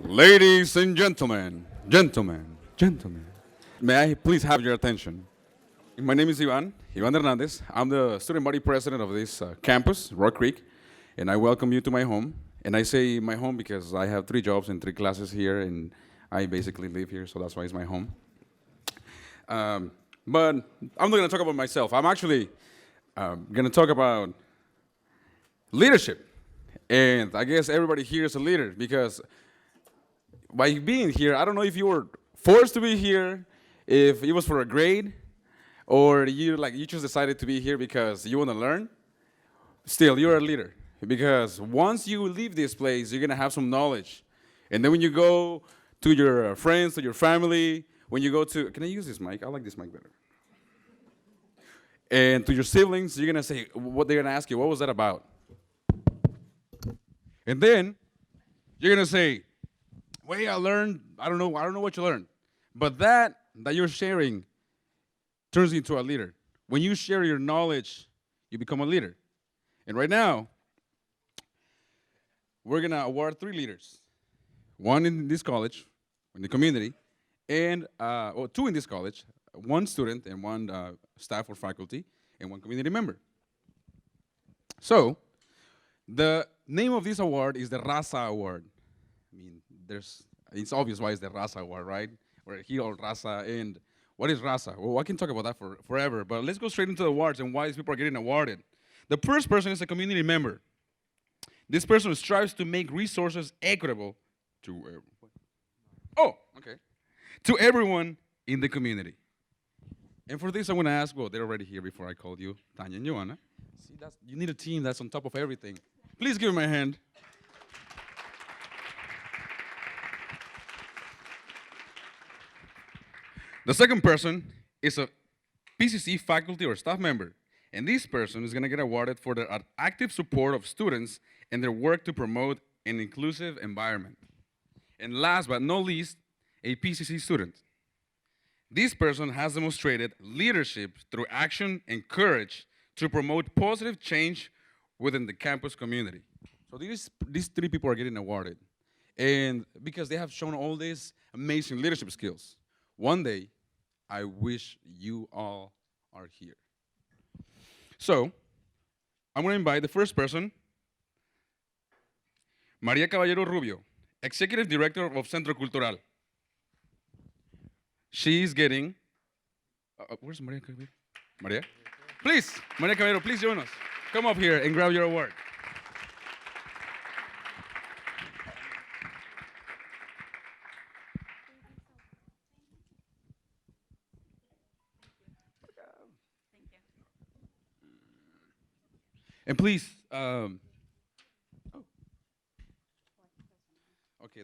Ladies and gentlemen, may I please have your attention? My name is Ivan Hernandez. I'm the student body president of this campus, Rock Creek, and I welcome you to my home. And I say my home because I have 3 jobs and 3 classes here, and I basically live here, so that's why it's my home. But I'm not going to talk about myself. I'm actually going to talk about leadership. And I guess everybody here is a leader because by being here, I don't know if you were forced to be here, if it was for a grade, or you just decided to be here because you want to learn. Still, you're a leader because once you leave this place, you're gonna have some knowledge, and then when you go to your friends, to your family, when you go to, can I use this mic? I like this mic better. And to your siblings, you're gonna say what they're gonna ask you. What was that about? And then you're gonna say, well, I learned, I don't know what you learned. But that you're sharing turns you into a leader. When you share your knowledge, you become a leader. And right now, we're gonna award 3 leaders. 1 in this college, in the community, and 2 in this college, 1 student and 1 staff or faculty, and 1 community member. So, the name of this award is the Raza Award. I mean, it's obvious why it's the Raza Award, right? We're here on Raza, and what is Raza? Well, I can talk about that forever, but let's go straight into the awards and why these people are getting awarded. The first person is a community member. This person strives to make resources equitable to to everyone in the community. And for this, I want to ask, well, they're already here before I called you, Tanya and Joanna. See, you need a team that's on top of everything. Please give me a hand. The second person is a PCC faculty or staff member, and this person is going to get awarded for their active support of students and their work to promote an inclusive environment. And last but not least, a PCC student. This person has demonstrated leadership through action and courage to promote positive change within the campus community. So these 3 people are getting awarded, and because they have shown all these amazing leadership skills. One day, I wish you all are here. So, I'm going to invite the first person, Maria Caballero Rubio, Executive Director of Centro Cultural. She's getting, where's Maria Caballero? Maria? Please, Maria Caballero, please join us. Come up here and grab your award. And please, okay,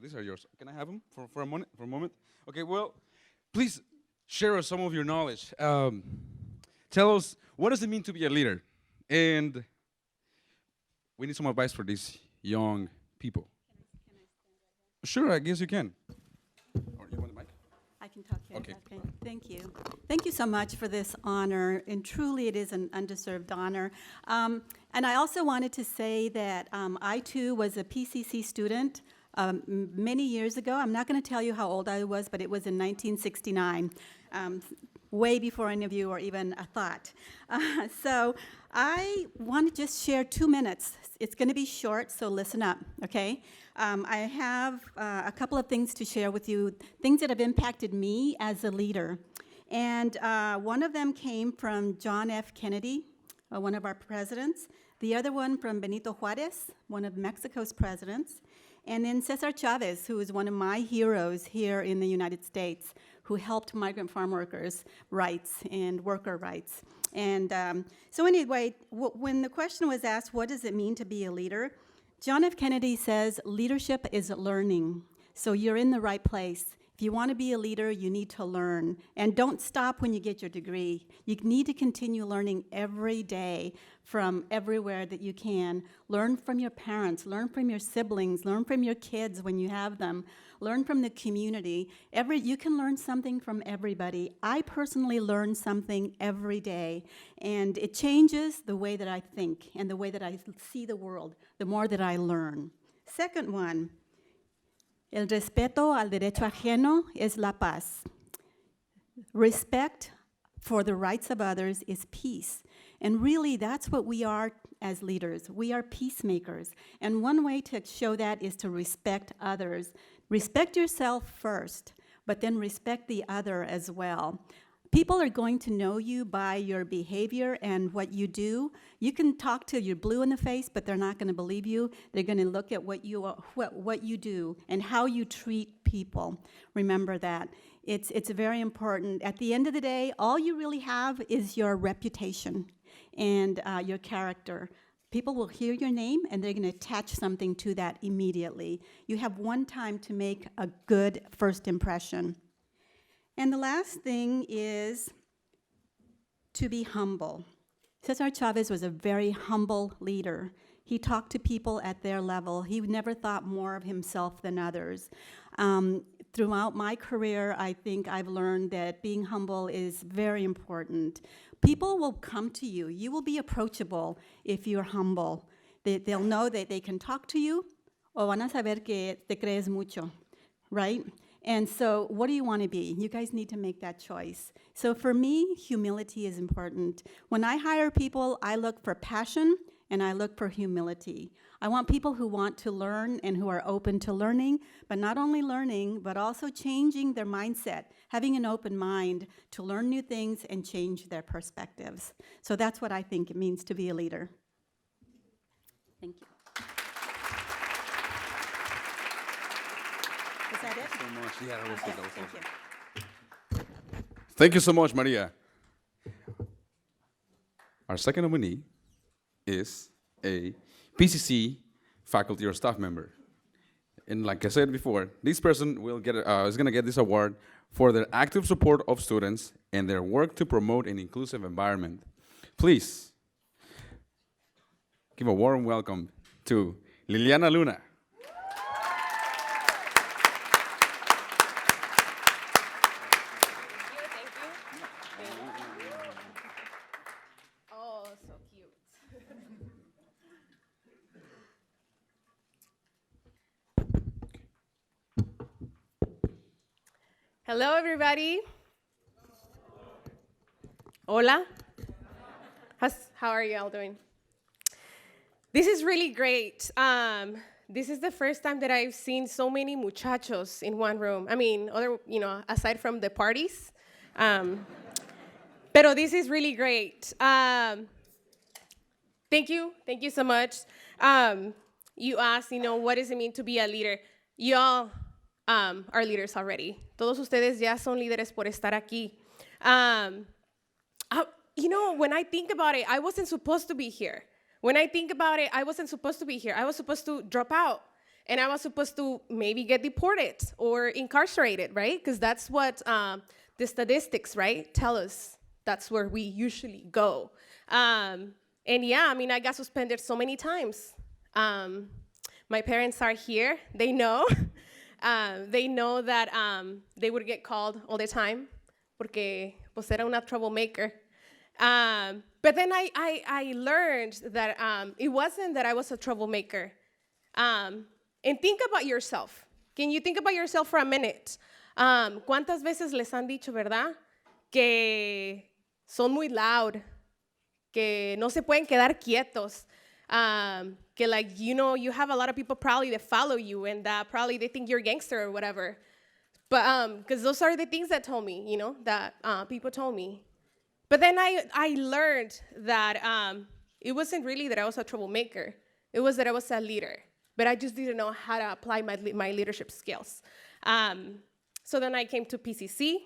these are yours. Can I have them for a moment? Okay, well, please share us some of your knowledge. Tell us, what does it mean to be a leader? And we need some advice for these young people. Can I stand right here? Sure, I guess you can. Or you want the mic? I can talk here. Okay. Thank you. Thank you so much for this honor, and truly it is an undeserved honor. And I also wanted to say that I too was a PCC student many years ago. I'm not going to tell you how old I was, but it was in 1969, way before any of you or even a thought. So I want to just share 2 minutes. It's going to be short, so listen up, okay? I have a couple of things to share with you, things that have impacted me as a leader. And one of them came from John F. Kennedy, one of our presidents. The other one from Benito Juarez, one of Mexico's presidents. And then Cesar Chavez, who is one of my heroes here in the United States, who helped migrant farm workers' rights and worker rights. And so anyway, when the question was asked, what does it mean to be a leader? John F. Kennedy says, leadership is learning. So you're in the right place. If you want to be a leader, you need to learn. And don't stop when you get your degree. You need to continue learning every day from everywhere that you can. Learn from your parents, learn from your siblings, learn from your kids when you have them, learn from the community. You can learn something from everybody. I personally learn something every day, and it changes the way that I think and the way that I see the world, the more that I learn. Second one, El respeto al derecho ajeno es la paz. Respect for the rights of others is peace. And really, that's what we are as leaders. We are peacemakers. And one way to show that is to respect others. Respect yourself first, but then respect the other as well. People are going to know you by your behavior and what you do. You can talk till you're blue in the face, but they're not going to believe you. They're going to look at what you do and how you treat people. Remember that. It's very important. At the end of the day, all you really have is your reputation and your character. People will hear your name, and they're going to attach something to that immediately. You have one time to make a good first impression. And the last thing is to be humble. Cesar Chavez was a very humble leader. He talked to people at their level. He never thought more of himself than others. Throughout my career, I think I've learned that being humble is very important. People will come to you. You will be approachable if you're humble. They'll know that they can talk to you, o van a saber que te crees mucho, right? And so what do you want to be? You guys need to make that choice. So for me, humility is important. When I hire people, I look for passion and I look for humility. I want people who want to learn and who are open to learning, but not only learning, but also changing their mindset, having an open mind to learn new things and change their perspectives. So that's what I think it means to be a leader. Thank you. Is that it? So much. Yeah, that was Okay, it. That was thank awesome. you. Thank you so much, Maria. Our second nominee is a PCC faculty or staff member. And like I said before, this person will get is going to get this award for their active support of students and their work to promote an inclusive environment. Please give a warm welcome to Liliana Luna. Oh, so cute. Hello, everybody. Hola. How are you all doing? This is really great. This is the first time that I've seen so many muchachos in one room. I mean, aside from the parties. Pero this is really great. Thank you so much. You asked, what does it mean to be a leader? Y'all are leaders already. Todos ustedes ya son líderes por estar aquí. When I think about it, I wasn't supposed to be here. When I think about it, I wasn't supposed to be here. I was supposed to drop out. And I was supposed to maybe get deported or incarcerated, right? Because that's what the statistics, right, tell us. That's where we usually go. And yeah, I got suspended so many times. My parents are here. They know. They know that they would get called all the time porque pues era una troublemaker. But then I learned that it wasn't that I was a troublemaker. And think about yourself. Can you think about yourself for a minute? ¿Cuántas veces les han dicho, verdad? Que son muy loud, que no se pueden quedar quietos, que you have a lot of people probably that follow you and that probably they think you're a gangster or whatever. But because those are the things that told me, that people told me. But then I learned that it wasn't really that I was a troublemaker. It was that I was a leader. But I just didn't know how to apply my leadership skills. So then I came to PCC,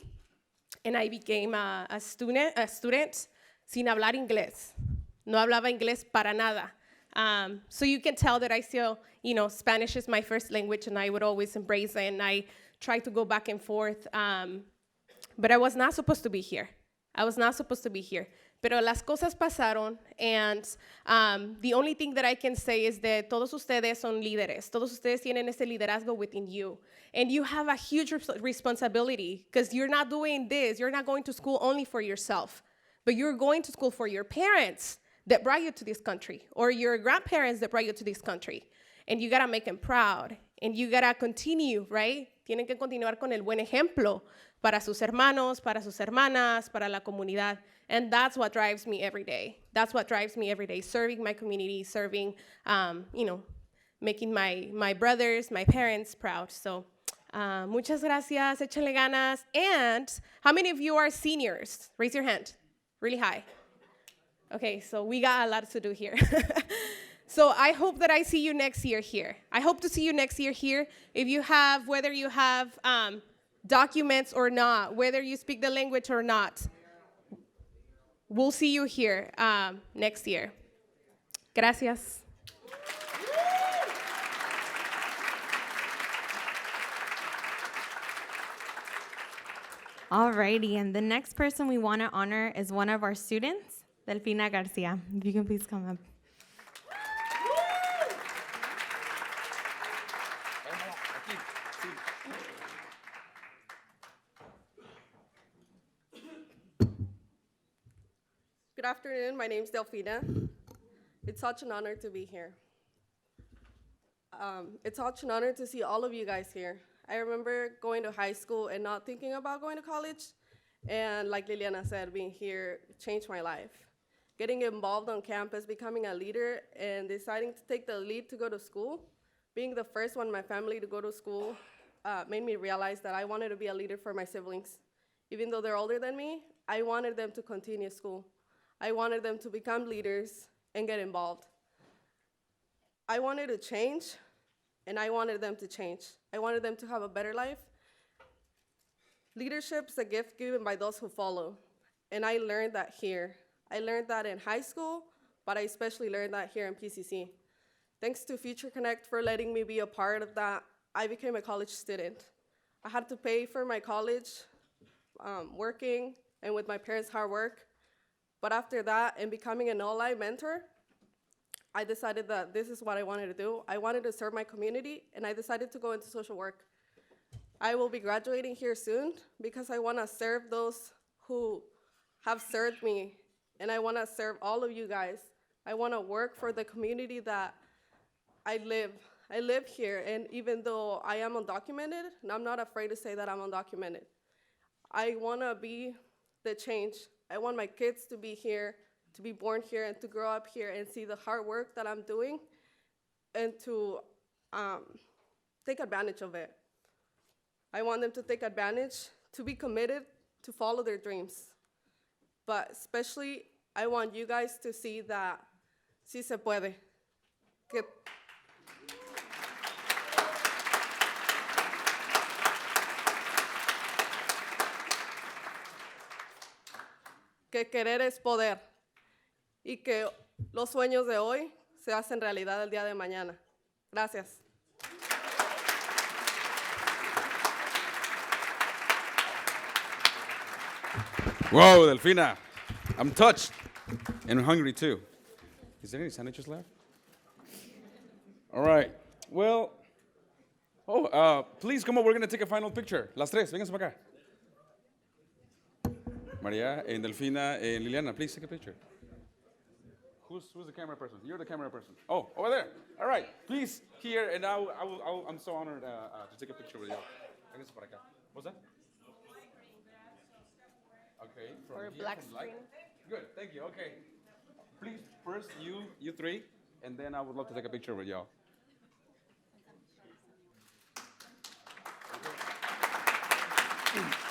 and I became a student sin hablar inglés. No hablaba inglés para nada. So you can tell that I still, Spanish is my first language, and I would always embrace it, and I try to go back and forth. But I was not supposed to be here. Pero las cosas pasaron, and the only thing that I can say is that todos ustedes son líderes. Todos ustedes tienen ese liderazgo within you. And you have a huge responsibility because you're not doing this. You're not going to school only for yourself, but you're going to school for your parents that brought you to this country or your grandparents that brought you to this country. And you got to make them proud. And you gotta continue, right? Tienen que continuar con el buen ejemplo para sus hermanos, para sus hermanas, para la comunidad. And that's what drives me every day. That's what drives me every day, serving my community, serving, making my brothers, my parents proud. So muchas gracias, échenle ganas. And how many of you are seniors? Raise your hand, really high. Okay, so we got a lot to do here. So I hope that I see you next year here. I hope to see you next year here. If you have, whether you have documents or not, whether you speak the language or not, we'll see you here next year. Gracias. Alrighty, and the next person we want to honor is one of our students, Delfina Garcia. If you can please come up. Good afternoon, my name is Delfina. It's such an honor to be here. It's such an honor to see all of you guys here. I remember going to high school and not thinking about going to college, and like Liliana said, being here changed my life. Getting involved on campus, becoming a leader, and deciding to take the lead to go to school, being the first one in my family to go to school, made me realize that I wanted to be a leader for my siblings. Even though they're older than me, I wanted them to continue school. I wanted them to become leaders and get involved. I wanted to change, and I wanted them to change. I wanted them to have a better life. Leadership is a gift given by those who follow, and I learned that here. I learned that in high school, but I especially learned that here in PCC. Thanks to Future Connect for letting me be a part of that, I became a college student. I had to pay for my college, working, and with my parents' hard work. But after that, and becoming an online mentor, I decided that this is what I wanted to do. I wanted to serve my community, and I decided to go into social work. I will be graduating here soon because I want to serve those who have served me, and I want to serve all of you guys. I want to work for the community that I live. I live here, and even though I am undocumented, and I'm not afraid to say that I'm undocumented, I want to be the change. I want my kids to be here, to be born here, and to grow up here and see the hard work that I'm doing and to take advantage of it. I want them to take advantage, to be committed, to follow their dreams. But especially, I want you guys to see that sí se puede. Que querer es poder y que los sueños de hoy se hacen realidad el día de mañana. Gracias. Whoa, Delfina. I'm touched and hungry too. Is there any sandwiches left? All right. Well, please come on. We're going to take a final picture. Las tres, vénganse para acá. Maria and Delfina and Liliana, please take a picture. Who's the camera person? You're the camera person. Oh, over there. All right. Please, here, and I'm so honored to take a picture with you. Vénganse para acá. What's that? Okay. Or From here, black from light. screen. Good, thank you. Okay. Please, first you three, and then I would love to take a picture with y'all. Okay.